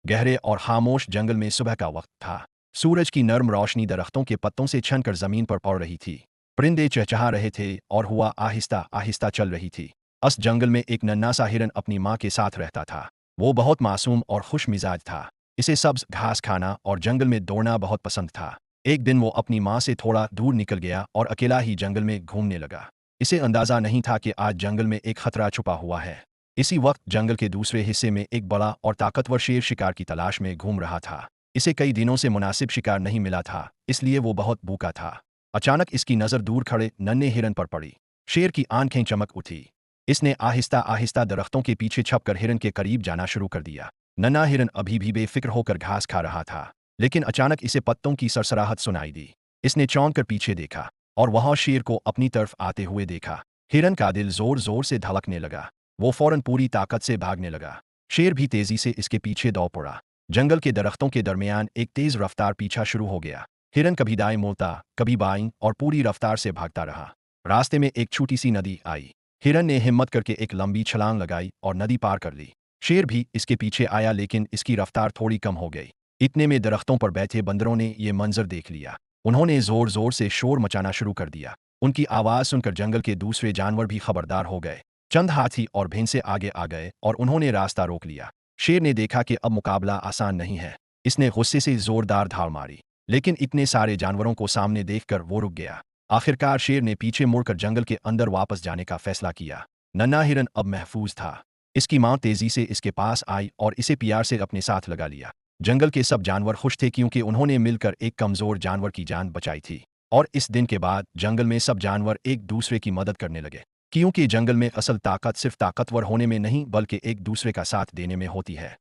गहरे और खामोश जंगल में सुबह का वक्त था। सूरज की नर्म रोशनी दरख्तों के पत्तों से छनकर जमीन पर पड़ रही थी। परिंदे चहचहा रहे थे और हवा आहिस्ता आहिस्ता चल रही थी। उस जंगल में एक नन्हा सा हिरन अपनी माँ के साथ रहता था। वो बहुत मासूम और खुश मिजाज था। इसे सब्ज घास खाना और जंगल में दौड़ना बहुत पसंद था। एक दिन वो अपनी माँ से थोड़ा दूर निकल गया और अकेला ही जंगल में घूमने लगा। इसे अंदाजा नहीं था कि आज जंगल में एक खतरा छुपा हुआ है। इसी वक्त जंगल के दूसरे हिस्से में एक बड़ा और ताकतवर शेर शिकार की तलाश में घूम रहा था। इसे कई दिनों से मुनासिब शिकार नहीं मिला था, इसलिए वो बहुत भूखा था। अचानक इसकी नज़र दूर खड़े नन्हे हिरन पर पड़ी। शेर की आंखें चमक उठी। इसने आहिस्ता आहिस्ता दरख्तों के पीछे छपकर हिरन के करीब जाना शुरू कर दिया। नन्हा हिरन अभी भी बेफिक्र होकर घास खा रहा था, लेकिन अचानक इसे पत्तों की सरसराहट सुनाई दी। इसने चौंक कर पीछे देखा और वहां शेर को अपनी तरफ आते हुए देखा। हिरन का दिल जोर जोर से धड़कने लगा। वो फौरन पूरी ताकत से भागने लगा। शेर भी तेजी से इसके पीछे दौड़ पड़ा। जंगल के दरख्तों के दरमियान एक तेज रफ्तार पीछा शुरू हो गया। हिरन कभी दाएं मुड़ता, कभी बाईं और पूरी रफ्तार से भागता रहा। रास्ते में एक छोटी सी नदी आई। हिरन ने हिम्मत करके एक लंबी छलांग लगाई और नदी पार कर ली। शेर भी इसके पीछे आया, लेकिन इसकी रफ्तार थोड़ी कम हो गई। इतने में दरख्तों पर बैठे बंदरों ने ये मंजर देख लिया। उन्होंने जोर जोर से शोर मचाना शुरू कर दिया। उनकी आवाज़ सुनकर जंगल के दूसरे जानवर भी खबरदार हो गए। चंद हाथी और भैंसे आगे आ गए और उन्होंने रास्ता रोक लिया। शेर ने देखा कि अब मुकाबला आसान नहीं है। इसने गुस्से से जोरदार धार मारी, लेकिन इतने सारे जानवरों को सामने देखकर वो रुक गया। आखिरकार शेर ने पीछे मुड़कर जंगल के अंदर वापस जाने का फैसला किया। नन्हा हिरन अब महफूज था। इसकी माँ तेजी से इसके पास आई और इसे प्यार से अपने साथ लगा लिया। जंगल के सब जानवर खुश थे, क्योंकि उन्होंने मिलकर एक कमजोर जानवर की जान बचाई थी। और इस दिन के बाद जंगल में सब जानवर एक दूसरे की मदद करने लगे, क्योंकि जंगल में असल ताकत सिर्फ ताकतवर होने में नहीं, बल्कि एक दूसरे का साथ देने में होती है।